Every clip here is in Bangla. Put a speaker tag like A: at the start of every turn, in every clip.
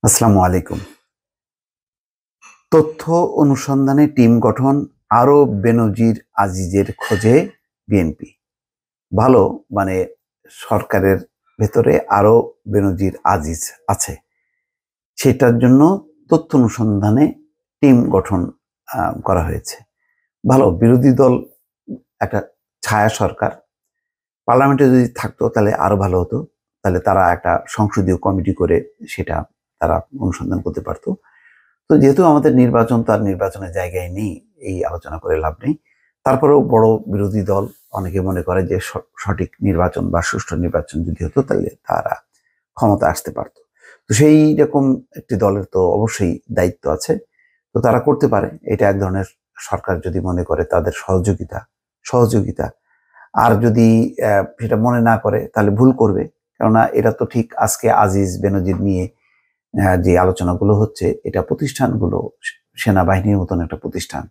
A: আসসালামু আলাইকুম। তথ্য অনুসন্ধানে টিম গঠন, আরও বেনজির আজিজের খোঁজে বিএনপি। ভালো, মানে সরকারের ভেতরে আরও বেনজির আজিজ আছে, সেটার জন্য তথ্য অনুসন্ধানে টিম গঠন করা হয়েছে। ভালো, বিরোধী দল একটা ছায়া সরকার, পার্লামেন্টে যদি থাকতো তাহলে আরো ভালো হতো। তাহলে তারা একটা সংসদীয় কমিটি করে সেটা তারা অনুসন্ধান করতে পারতো। তো যেহেতু আমাদের নির্বাচন, তার নির্বাচনের জায়গায় নেই, এই আলোচনা করে লাভ নেই। তারপরেও বড় বিরোধী দল অনেকে মনে করে যে সঠিক নির্বাচন বা সুষ্ঠু নির্বাচন যদি হতো তাহলে তারা ক্ষমতা আসতে পারত। তো সেই রকম একটি দলের তো অবশ্যই দায়িত্ব আছে, তো তারা করতে পারে। এটা এক ধরনের সরকার যদি মনে করে তাদের সহযোগিতা। আর যদি সেটা মনে না করে তাহলে ভুল করবে। কেননা এটা তো ঠিক আজকে আজিজ বেনজির নিয়ে যে আলোচনাগুলো হচ্ছে, এটা প্রতিষ্ঠানগুলো সেনাবাহিনীর মতন একটা প্রতিষ্ঠান,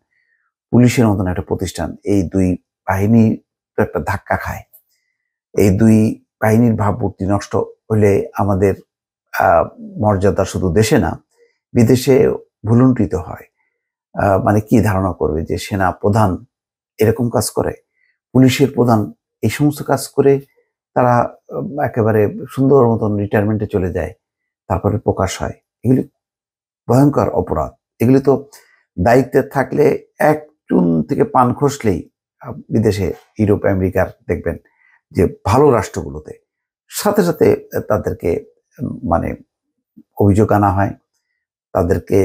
A: পুলিশের মতন একটা প্রতিষ্ঠান, এই দুই বাহিনী তো একটা ধাক্কা খায়। এই দুই বাহিনীর ভাবমূর্তি নষ্ট হলে আমাদের মর্যাদা শুধু দেশে না, বিদেশে ভুলুণ্ঠিত হয়। মানে কি ধারণা করবে যে সেনা প্রধান এরকম কাজ করে, পুলিশের প্রধান এই সমস্ত কাজ করে, তারা একেবারে সুন্দর মতন রিটায়ারমেন্টে চলে যায়, তারপরে প্রকাশ হয়। এগুলি ভয়ঙ্কর অপরাধ। এগুলি তো দায়িত্বে থাকলে এক চুন থেকে পান খসলেই বিদেশে, ইউরোপ আমেরিকার দেখবেন যে ভালো রাষ্ট্রগুলোতে সাথে সাথে তাদেরকে মানে অভিযোগ আনা হয়, তাদেরকে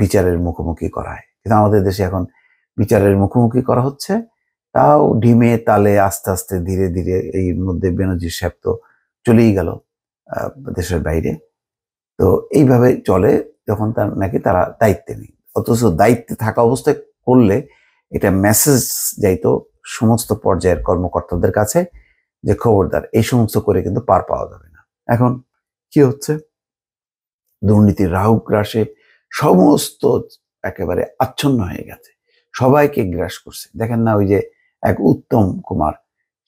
A: বিচারের মুখোমুখি করা হয়। কিন্তু আমাদের দেশে এখন বিচারের মুখোমুখি করা হচ্ছে, তাও ঢিমে তালে আস্তে আস্তে ধীরে ধীরে। এই মধ্যে বেনজির সাহেব তো চলেই গেল দেশের বাইরে। তো এইভাবে চলে যখন তার নাকি তারা দায়িত্বে নেই। অথচ দায়িত্বে থাকা অবস্থায় করলে এটা মেসেজ যাইতো সমস্ত পর্যায়ের কর্মকর্তাদের কাছে যে খবরদার, এই সমস্ত করে কিন্তু পার পাওয়া যাবে না। এখন কি হচ্ছে, দুর্নীতির রাহু গ্রাসে সমস্ত একেবারে আচ্ছন্ন হয়ে গেছে, সবাইকে গ্রাস করছে। দেখেন না, ওই যে এক উত্তম কুমার,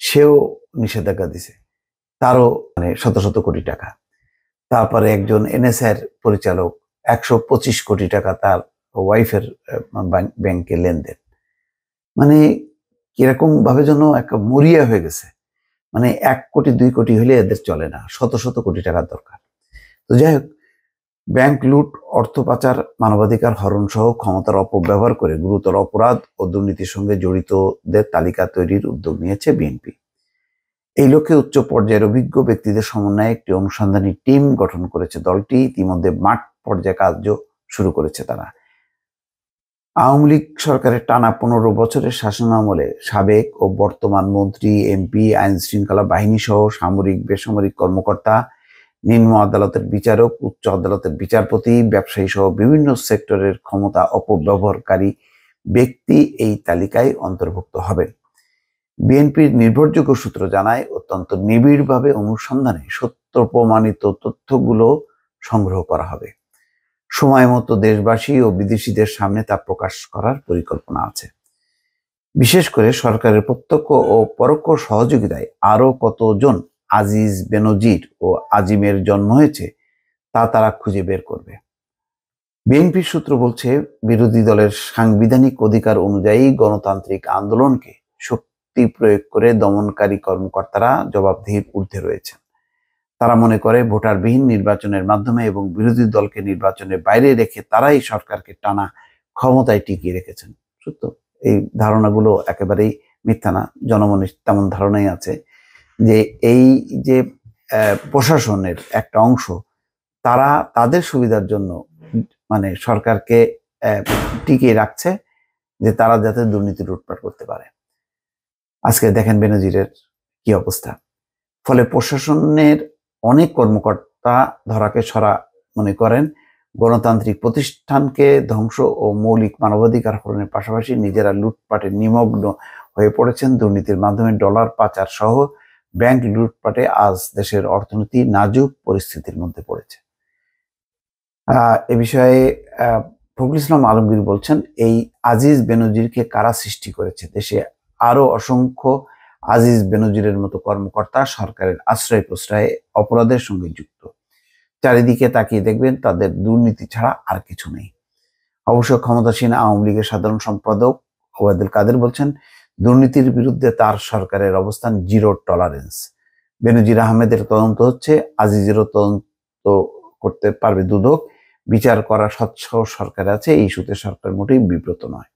A: সেও নিষেধাজ্ঞা দিছে, তারও মানে শত শত কোটি টাকা। তারপরে একজন এনএসআর পরিচালক, 125 কোটি টাকা তার ওয়াইফের ব্যাংকে লেনদেন। মানে কিরকম ভাবে যেন একটা মরিয়া হয়ে গেছে। মানে 1 কোটি 2 কোটি হলে এদের চলে না, শত শত কোটি টাকার দরকার। তো যাই হোক, ব্যাংক লুট, অর্থ পাচার, মানবাধিকার হরণ সহ ক্ষমতার অপব্যবহার করে গুরুতর অপরাধ ও দুর্নীতির সঙ্গে জড়িতদের তালিকা তৈরির উদ্যোগ নিয়েছে বিএনপি। এই লক্ষ্যে উচ্চ পর্যায়ের অভিজ্ঞ ব্যক্তিদের সমন্বয়ে একটি অনুসন্ধানী টিম গঠন করেছে দলটি। ইতিমধ্যে মাঠ পর্যায়ে কার্য শুরু করেছে তারা। আওয়ামী লীগ সরকারের টানা 15 বছরের শাসনামলে সাবেক ও বর্তমান মন্ত্রী, এমপি, আইন শৃঙ্খলা বাহিনী সহ সামরিক বেসামরিক কর্মকর্তা, নিম্ন আদালতের বিচারক, উচ্চ আদালতের বিচারপতি, ব্যবসায়ী সহ বিভিন্ন সেক্টরের ক্ষমতা অপব্যবহারকারী ব্যক্তি এই তালিকায় অন্তর্ভুক্ত হবেন। বিএনপির নির্ভরযোগ্য সূত্র জানায়, অত্যন্ত নিবিড়ভাবে অনুসন্ধানে সত্য প্রমাণিত তথ্যগুলো সংগ্রহ করা হবে। সময় মতো দেশবাসী ও বিদেশিদের সামনে তা প্রকাশ করার পরিকল্পনা আছে। বিশেষ করে সরকারের প্রত্যক্ষ ও পরোক্ষ সহযোগিতায় আরো কতজন আজিজ বেনজির ও আজিমের জন্ম হয়েছে তা তারা খুঁজে বের করবে। বিএনপির সূত্র বলছে, বিরোধী দলের সাংবিধানিক অধিকার অনুযায়ী গণতান্ত্রিক আন্দোলনকে শক্তি প্রয়োগ করে দমনকারী কর্মকর্তারা জবাবদিহির ঊর্ধ্বে রয়েছেন। তারা মনে করে ভোটারবিহীন নির্বাচনের মাধ্যমে এবং বিরোধী দলকে নির্বাচনের বাইরে রেখে তারাই সরকারকে টানা ক্ষমতায় টিকিয়ে রেখেছেন। সত্য, এই ধারণাগুলো একেবারেই মিথ্যা না। জনমনে তেমন ধারণাই আছে যে এই যে প্রশাসনের একটা অংশ, তারা তাদের সুবিধার জন্য মানে সরকারকে টিকিয়ে রাখছে, যে তারা যাতে দুর্নীতি লুটপাট করতে পারে। আজকে দেখেন বেনজিরের কি অবস্থা। ফলে প্রশাসনের অনেক কর্মকর্তা ধরাকে সরা মনে করেন, গণতান্ত্রিক প্রতিষ্ঠানকে ধ্বংস ও মৌলিক মানবাধিকার হরণের পাশাপাশি নিজেরা লুটপাটে নিমগ্ন হয়ে পড়েছেন। দুর্নীতির মাধ্যমে ডলার পাচার সহ ব্যাংক লুটপাটে আজ দেশের অর্থনীতি নাজুক পরিস্থিতির মধ্যে পড়েছে। এ বিষয়ে ফখরুল ইসলাম আলমগীর বলছেন, এই আজিজ বেনজিরকে কারা সৃষ্টি করেছে? দেশে আরো অসংখ্য আজিজ বেনজিরের মতো কর্মকর্তা সরকারের আশ্রয় প্রশ্রয়ে অপরাধের সঙ্গে যুক্ত। চারিদিকে তাকিয়ে দেখবেন তাদের দুর্নীতি ছাড়া আর কিছু নেই। অবশ্য ক্ষমতাসীন আওয়ামী লীগের সাধারণ সম্পাদক ওবায়দুল কাদের বলছেন, দুর্নীতির বিরুদ্ধে তার সরকারের অবস্থান জিরো টলারেন্স। বেনজির আহমেদের তদন্ত হচ্ছে, আজিজেরও তদন্ত করতে পারবে দুদক। বিচার করা স্বচ্ছ সরকার আছে, এই ইস্যুতে সরকার মোটেই বিব্রত নয়।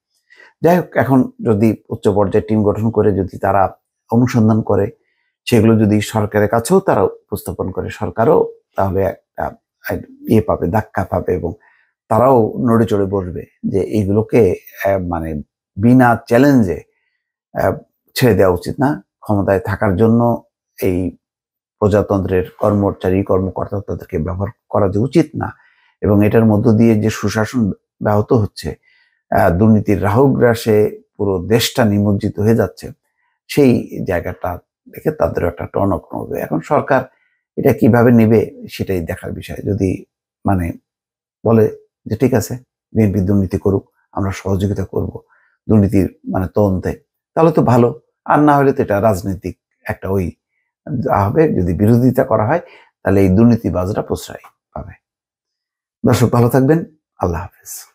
A: যাই হোক, এখন যদি উচ্চ পর্যায়ে টিম গঠন করে যদি তারা অনুসন্ধান করে, সেগুলো যদি সরকারের কাছেও তারা উপস্থাপন করে, সরকারও তাহলে একটা ইয়ে পাবে, ধাক্কা পাবে, এবং তারাও নড়ে চড়ে বসবে যে এইগুলোকে মানে বিনা চ্যালেঞ্জে ছেড়ে দেওয়া উচিত না। ক্ষমতায় থাকার জন্য এই প্রজাতন্ত্রের কর্মচারী কর্মকর্তা তাদেরকে ব্যবহার করা যে উচিত না, এবং এটার মধ্য দিয়ে যে সুশাসন ব্যাহত হচ্ছে, দুর্নীতির রাহুগ্রাসে পুরো দেশটা নিমজ্জিত হয়ে যাচ্ছে, সেই জায়গাটা দেখে তাদেরও একটা টনক নড়বে। এখন সরকার এটা কিভাবে নেবে সেটাই দেখার বিষয়। যদি মানে বলে যে ঠিক আছে, বিএনপি দুর্নীতি করুক, আমরা সহযোগিতা করব দুর্নীতির মানে তদন্তে, তাহলে তো ভালো। আর না হলে তো এটা রাজনৈতিক একটা ওই হবে। যদি বিরোধিতা করা হয় তাহলে এই দুর্নীতিবাজরা প্রশ্রয় পাবে। দর্শক ভালো থাকবেন। আল্লাহ হাফেজ।